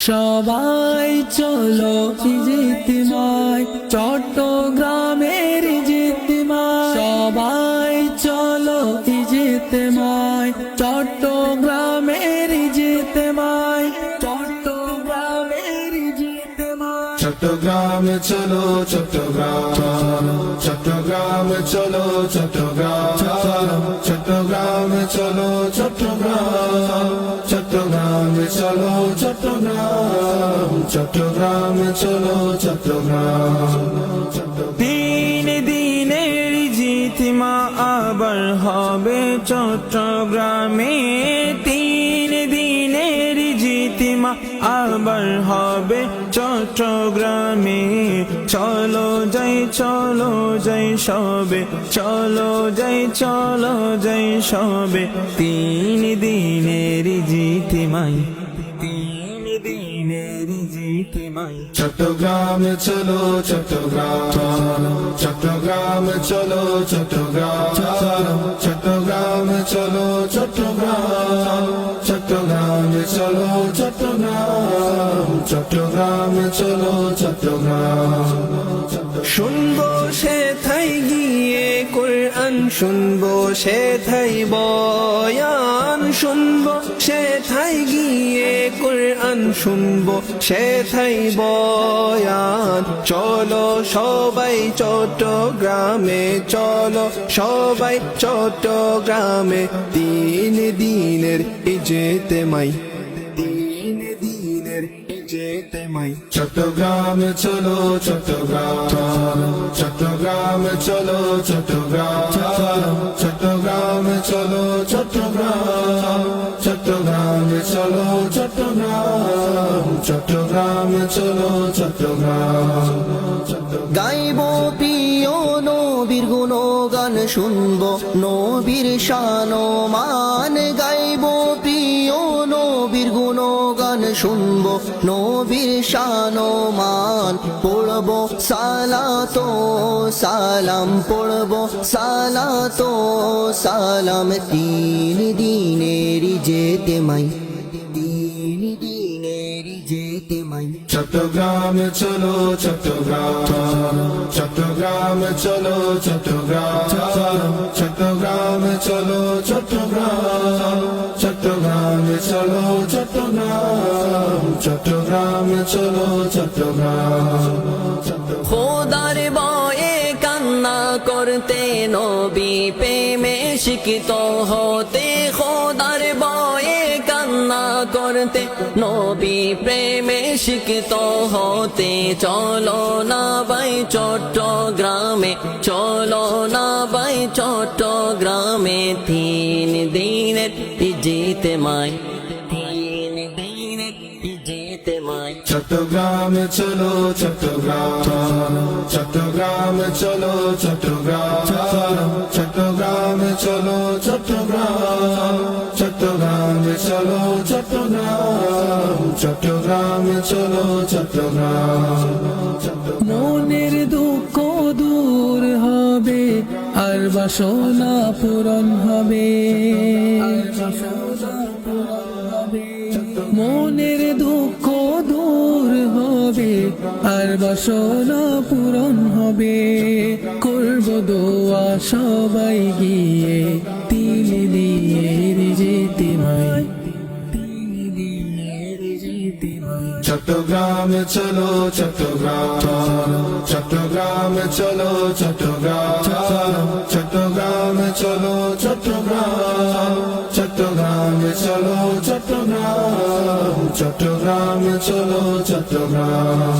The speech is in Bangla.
সবাই চলো ইজতিমায় চট্টগ্রামের ইজতিমায়, সবাই চলো ইজতিমায় চট্টগ্রামের ইজতিমায়, চট্টগ্রামের ইজতিমায়। চট্টগ্রামে চলো চট্টগ্রাম, চট্টগ্রামে চলো চট্টগ্রাম, চট্টগ্রামে চলো চট্টগ্রাম, চট্টগ্রামে চলো চট্টগ্রাম, চট্টগ্রামে চলো চট্টগ্রাম। তিন দিনের ইজতিমা আবার হবে চট্টগ্রামে, তিন দিনের ইজতিমা আবার হবে চট্টগ্রামে। চলো যাই সবে, চলো যাই সবে, তিন দিনের ইজতিমায়, তিন দিনের ইজতিমায়। চট্টগ্রামে চলো চট্টগ্রাম, চট্টগ্রামে চলো চট্টগ্রাম, চট্টগ্রামে চলো চট্টগ্রাম, চট্টগ্রামে চলো চট্টগ্রাম, চট্টগ্রামে চলো চট্টগ্রাম। শুনবো সেথায় গিয়ে কোরআন, শুনবো সেথায় বয়ান, শুনবো সেথায় গিয়ে কোরআন, শুনবো সেথায় বয়ান। চলো সবাই চট্টগ্রামে, চলো সবাই চট্টগ্রামে, তিন দিনের ইজতিমায়, তিন দিনের ইজতিমায়। চট্টগ্রামে চলো চট্টগ্রাম, চট্টগ্রামে চলো চট্টগ্রাম, চট্টগ্রামে চলো চট্টগ্রাম, চট্টগ্রামে চলো চট্টগ্রাম, চট্টগ্রামে চলো চট্টগ্রাম। গাইবো প্রিয় নবীর গুণগান, শুনবো নবীর শানমান। গাইবো প্রিয় নবীর গুণগান, শুনবো নবীর শানমান। পড়বো সালাতো সালাম, পড়বো সালাতো সালাম, তিন দিনের ইজতিমায়, তিন দিনের ইজতিমায়। চট্টগ্রামে চলো চট্টগ্রাম, চট্টগ্রামে চলো চট্টগ্রাম, চট্টগ্রামে চলো চট্টগ্রাম, চট্টগ্রামে চলো চট্টগ্রাম, চট্টগ্রামে চলো চট্টগ্রাম। খোদার বয়ে কান্না করতে, নবী প্রেমে শিক্ষিত হতে, খোদার বয়ে কান্না করতে, নবী প্রেমে শিক্ষিত হতে। চলো না ভাই চট্টগ্রামে, চলো না ভাই চট্টগ্রামে, তিন দিনের ইজতিমায়, তিন দিনের ইজতিমায়। চট্টগ্রামে চলো চট্টগ্রাম, চট্টগ্রামে চলো চট্টগ্রাম, চট্টগ্রামে চলো চট্টগ্রাম, চট্টগ্রামে চলো চট্টগ্রাম, চট্টগ্রামে চলো চট্টগ্রাম। মনের দুঃখ দূর হবে, আর বাসনা পূরণ হবে, মনের দুঃখ দূর হবে, আর বাসনা পূরণ হবে। করব দোয়া সবাই গিয়ে, তিন দিনের ইজতিমায়, তিন দিনের ইজতিমায়। চট্টগ্রামে চলো চট্টগ্রাম, চট্টগ্রামে চলো চট্টগ্রাম, চট্টগ্রামে চলো চট্টগ্রাম, চট্টগ্রামে চলো চট্টগ্রাম, চট্টগ্রামে চলো চট্টগ্রাম।